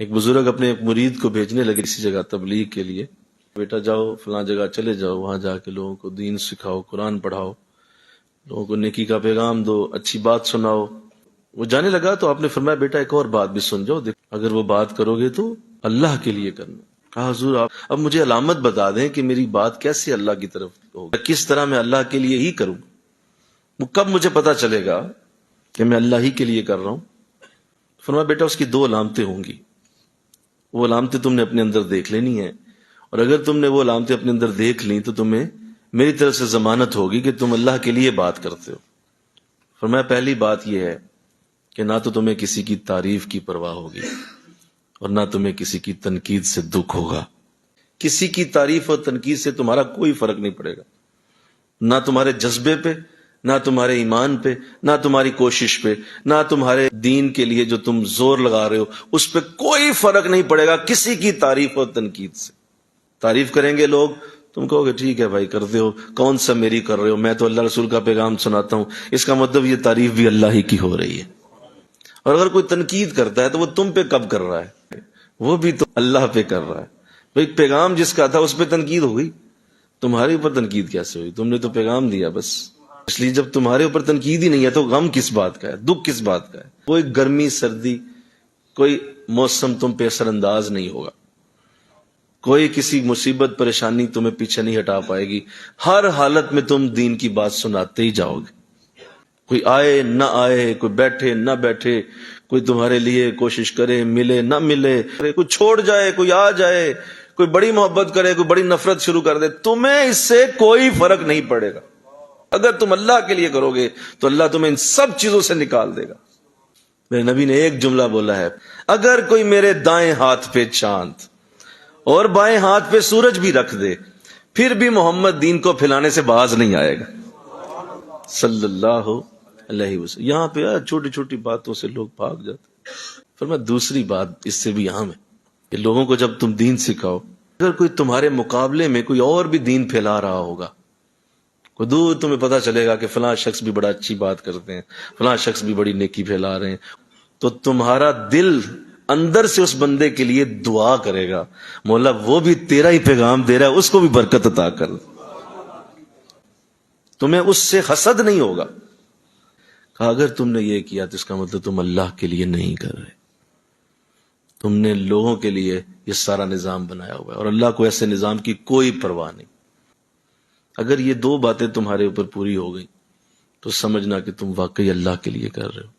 ایک بزرگ اپنے ایک مرید کو بھیجنے لگے کسی جگہ تبلیغ کے لیے، بیٹا جاؤ فلاں جگہ چلے جاؤ، وہاں جا کے لوگوں کو دین سکھاؤ، قرآن پڑھاؤ، لوگوں کو نیکی کا پیغام دو، اچھی بات سناؤ۔ وہ جانے لگا تو آپ نے فرمایا بیٹا ایک اور بات بھی سن جاؤ، اگر وہ بات کرو گے تو اللہ کے لیے کرنا۔ کہا حضور آپ اب مجھے علامت بتا دیں کہ میری بات کیسے اللہ کی طرف ہوگی، کس طرح میں اللہ کے لیے ہی کروں، وہ کب مجھے پتا چلے گا کہ میں اللہ ہی کے لیے کر رہا ہوں؟ فرمایا بیٹا اس کی دو علامتیں ہوں گی، وہ علامتیں تم نے اپنے اندر دیکھ لینی ہیں، اور اگر تم نے وہ علامتیں اپنے اندر دیکھ لیں تو تمہیں میری طرف سے ضمانت ہوگی کہ تم اللہ کے لیے بات کرتے ہو۔ فرمایا پہلی بات یہ ہے کہ نہ تو تمہیں کسی کی تعریف کی پرواہ ہوگی اور نہ تمہیں کسی کی تنقید سے دکھ ہوگا۔ کسی کی تعریف اور تنقید سے تمہارا کوئی فرق نہیں پڑے گا، نہ تمہارے جذبے پہ، نہ تمہارے ایمان پہ، نہ تمہاری کوشش پہ، نہ تمہارے دین کے لیے جو تم زور لگا رہے ہو اس پہ کوئی فرق نہیں پڑے گا کسی کی تعریف اور تنقید سے۔ تعریف کریں گے لوگ، تم کہو گے ٹھیک ہے بھائی کرتے ہو، کون سا میری کر رہے ہو، میں تو اللہ رسول کا پیغام سناتا ہوں، اس کا مطلب یہ تعریف بھی اللہ ہی کی ہو رہی ہے۔ اور اگر کوئی تنقید کرتا ہے تو وہ تم پہ کب کر رہا ہے؟ وہ بھی تو اللہ پہ کر رہا ہے۔ بھائی پیغام جس کا تھا اس پہ تنقید ہو گئی، تمہارے اوپر تنقید کیسے ہوئی؟ تم نے تو پیغام دیا بس۔ اس لیے جب تمہارے اوپر تنقید ہی نہیں ہے تو غم کس بات کا ہے، دکھ کس بات کا ہے؟ کوئی گرمی سردی، کوئی موسم تم پہ اثر انداز نہیں ہوگا، کوئی کسی مصیبت پریشانی تمہیں پیچھے نہیں ہٹا پائے گی، ہر حالت میں تم دین کی بات سناتے ہی جاؤ گے۔ کوئی آئے نہ آئے، کوئی بیٹھے نہ بیٹھے، کوئی تمہارے لیے کوشش کرے ملے نہ ملے، کوئی چھوڑ جائے کوئی آ جائے، کوئی بڑی محبت کرے کوئی بڑی نفرت شروع کر دے، تمہیں اس سے کوئی فرق نہیں پڑے گا۔ اگر تم اللہ کے لیے کرو گے تو اللہ تمہیں ان سب چیزوں سے نکال دے گا۔ میرے نبی نے ایک جملہ بولا ہے، اگر کوئی میرے دائیں ہاتھ پہ چاند اور بائیں ہاتھ پہ سورج بھی رکھ دے پھر بھی محمد دین کو پھیلانے سے باز نہیں آئے گا صلی اللہ علیہ وسلم۔ یہاں پہ چھوٹی چھوٹی باتوں سے لوگ بھاگ جاتے۔ فرمایا دوسری بات اس سے بھی اہم ہے کہ لوگوں کو جب تم دین سکھاؤ، اگر کوئی تمہارے مقابلے میں کوئی اور بھی دین پھیلا رہا ہوگا، کوئی دور تمہیں پتا چلے گا کہ فلاں شخص بھی بڑا اچھی بات کرتے ہیں، فلاں شخص بھی بڑی نیکی پھیلا رہے ہیں، تو تمہارا دل اندر سے اس بندے کے لیے دعا کرے گا، مولا وہ بھی تیرا ہی پیغام دے رہا ہے، اس کو بھی برکت عطا کر۔ تمہیں اس سے حسد نہیں ہوگا۔ کہا اگر تم نے یہ کیا تو اس کا مطلب تم اللہ کے لیے نہیں کر رہے، تم نے لوگوں کے لیے یہ سارا نظام بنایا ہوا ہے، اور اللہ کو ایسے نظام کی کوئی پرواہ نہیں۔ اگر یہ دو باتیں تمہارے اوپر پوری ہو گئی تو سمجھنا کہ تم واقعی اللہ کے لیے کر رہے ہو۔